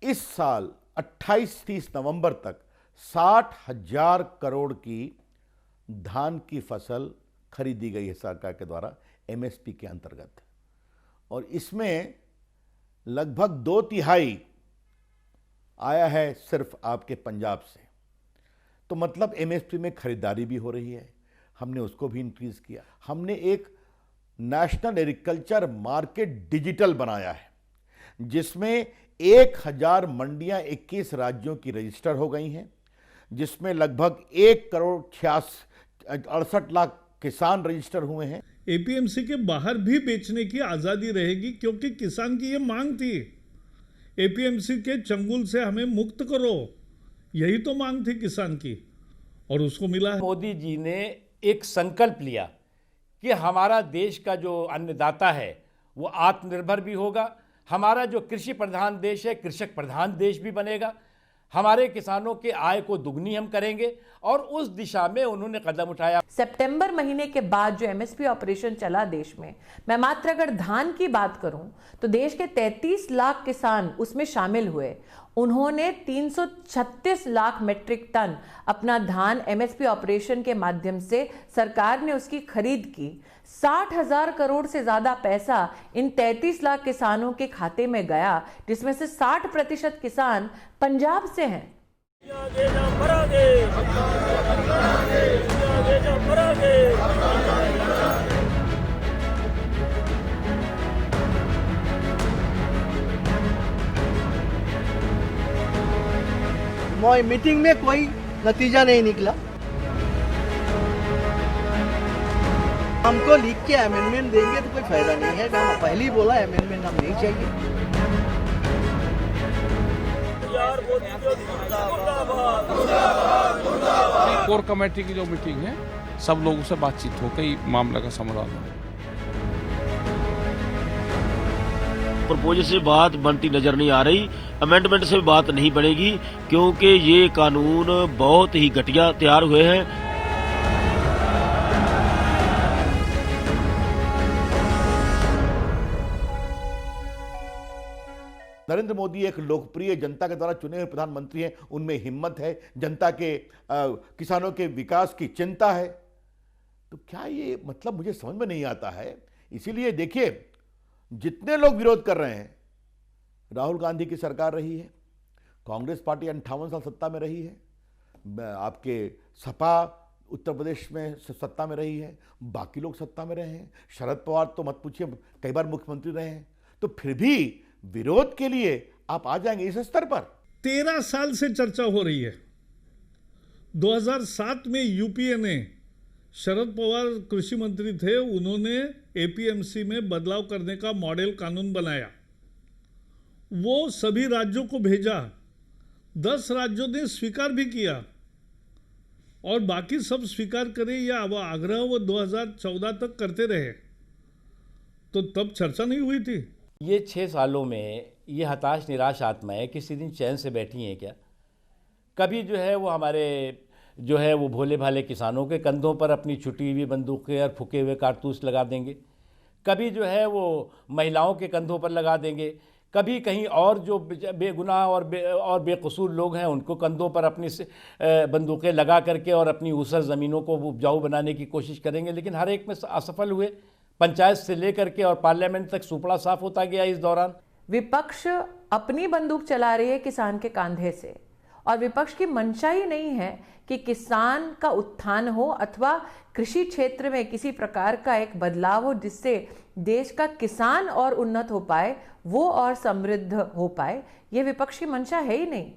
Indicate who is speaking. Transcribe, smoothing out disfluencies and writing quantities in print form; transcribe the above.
Speaker 1: इस साल 28-30 नवंबर तक 60,000 करोड़ की धान की फसल खरीदी गई है सरकार के द्वारा एमएसपी के अंतर्गत, और इसमें लगभग 2/3 आया है सिर्फ आपके पंजाब से। तो मतलब एमएसपी में खरीदारी भी हो रही है, हमने उसको भी इंक्रीज किया। हमने एक नेशनल एग्रीकल्चर मार्केट डिजिटल बनाया है जिसमें 1000 मंडियां 21 राज्यों की रजिस्टर हो गई हैं, जिसमें लगभग 1,68 लाख किसान रजिस्टर हुए हैं।
Speaker 2: एपीएमसी के बाहर भी बेचने की आज़ादी रहेगी, क्योंकि किसान की ये मांग थी। एपीएमसी के चंगुल से हमें मुक्त करो, यही तो मांग थी किसान की, और उसको मिला है।
Speaker 3: मोदी जी ने एक संकल्प लिया कि हमारा देश का जो अन्नदाता है वो आत्मनिर्भर भी होगा, हमारा जो कृषि प्रधान देश है कृषक प्रधान देश भी बनेगा, हमारे किसानों के आय को दुगनी हम करेंगे, और उस दिशा में उन्होंने कदम उठाया।
Speaker 4: सितंबर महीने के बाद जो एमएसपी ऑपरेशन चला देश में, मैं मात्र अगर धान की बात करूं तो देश के 33 लाख किसान उसमें शामिल हुए। उन्होंने 336 लाख मीट्रिक टन अपना धान एमएसपी ऑपरेशन के माध्यम से सरकार ने उसकी खरीद की। 60,000 करोड़ से ज्यादा पैसा इन 33 लाख किसानों के खाते में गया, जिसमें से 60% किसान पंजाब से हैं।
Speaker 5: मीटिंग में कोई नतीजा नहीं निकला। हमको लिख के अमेंडमेंट देंगे तो कोई फायदा नहीं है। हम पहले ही बोला अमेंडमेंट हम नहीं चाहिए।
Speaker 6: कोर कमेटी की जो मीटिंग है, सब लोगों से बातचीत हो गई, मामले का समाधान हो।
Speaker 7: प्रपोजल से बात बनती नजर नहीं आ रही, अमेंडमेंट से बात नहीं बनेगी, क्योंकि ये कानून बहुत ही घटिया तैयार हुए हैं।
Speaker 1: नरेंद्र मोदी एक लोकप्रिय जनता के द्वारा चुने हुए प्रधानमंत्री हैं, उनमें हिम्मत है, जनता के किसानों के विकास की चिंता है। तो क्या ये मतलब मुझे समझ में नहीं आता है। इसीलिए देखिए, जितने लोग विरोध कर रहे हैं, राहुल गांधी की सरकार रही है, कांग्रेस पार्टी 58 साल सत्ता में रही है, आपके सपा उत्तर प्रदेश में सत्ता में रही है, बाकी लोग सत्ता में रहे हैं, शरद पवार तो मत पूछिए कई बार मुख्यमंत्री रहे हैं। तो फिर भी विरोध के लिए आप आ जाएंगे इस स्तर पर।
Speaker 2: 13 साल से चर्चा हो रही है। 2007 में यूपीए ने, शरद पवार कृषि मंत्री थे, उन्होंने एपीएमसी में बदलाव करने का मॉडल कानून बनाया। वो सभी राज्यों को भेजा, 10 राज्यों ने स्वीकार भी किया, और बाकी सब स्वीकार करें या वो आग्रह वो 2014 तक करते रहे। तो तब चर्चा नहीं हुई थी।
Speaker 3: ये 6 सालों में ये हताश निराश आत्माएं किसी दिन चैन से बैठी हैं क्या? कभी जो है वो हमारे जो है वो भोले भाले किसानों के कंधों पर अपनी छुटी हुई बंदूकें और फूके हुए कारतूस लगा देंगे, कभी जो है वो महिलाओं के कंधों पर लगा देंगे, कभी कहीं और जो बेगुनाह और बेकसूर लोग हैं उनको कंधों पर अपनी बंदूकें लगा करके और अपनी ऊसर ज़मीनों को उपजाऊ बनाने की कोशिश करेंगे, लेकिन हर एक में असफल हुए। पंचायत से लेकर के और पार्लियामेंट तक सुपड़ा साफ होता गया इस दौरान।
Speaker 4: विपक्ष अपनी बंदूक चला रही है किसान के कांधे से, और विपक्ष की मंशा ही नहीं है कि किसान का उत्थान हो अथवा कृषि क्षेत्र में किसी प्रकार का एक बदलाव हो जिससे देश का किसान और उन्नत हो पाए, वो और समृद्ध हो पाए। ये विपक्ष की मंशा है ही नहीं।